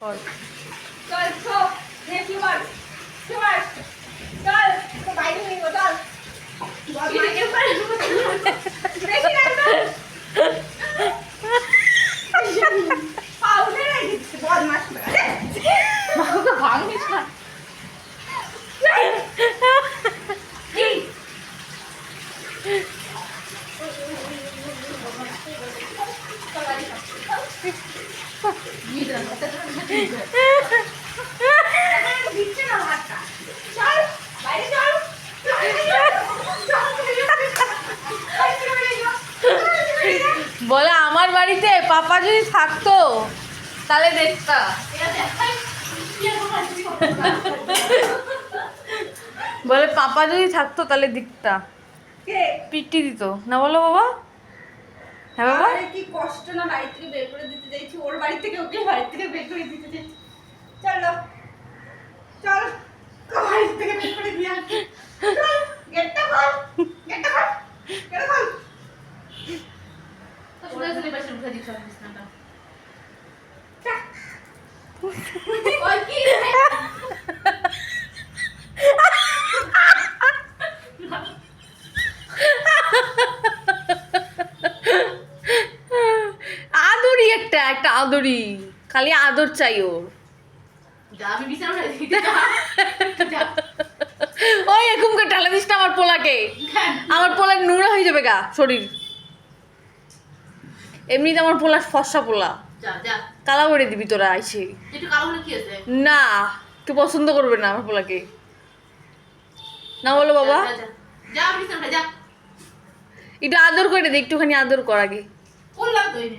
और चल छो ये फीवर फीवर चल तो बाइक नहीं हो चल ये के ऊपर देखी ना तो पाउडर है बहुत मस्त लगा मां को भाग नहीं छा বলে আমার বাড়িতে পাপা যদি থাকতো তাহলে দেখতা। বলে পাপা যদি থাকতো তাহলে দেখতা, পিটি দিত না। বলো বাবা। হ্যাঁ বাবা। আরে কি কষ্ট না, বাড়ি থেকে বের করে দিতে চাইছি, ওর বাড়ি থেকে ওকে বাড়ি থেকে বের করে দিতে চাইছি। চলো চল বাড়ি থেকে বের করে দিয়ে আসি। চল গেটটা খোল, গেটটা খোল, গেটটা খোল। তো শুনে শুনে বসে উঠে দিছ বিছানাটা। ওই কি আদরি একটা একটা আদরি, খালি আদর চাই ওর। যা আমি বিছানা উঠে দিতে যা। ওই এরকম করে ঢালা দিস না আমার পোলাকে, আমার পোলার নোংরা হয়ে যাবে গা শরীর। এমনিতে আমার পোলা ফর্সা পোলা, যা যা কালা করে দিবি তোরা আইসে। একটু কালো হলে কি আছে? না, কেউ পছন্দ করবে না আমার পোলাকে। না বলো বাবা। যা যা যা বিছানা উঠে যা। একটু আদর করে দে, একটুখানি আদর কর আগে। করলাম তো এই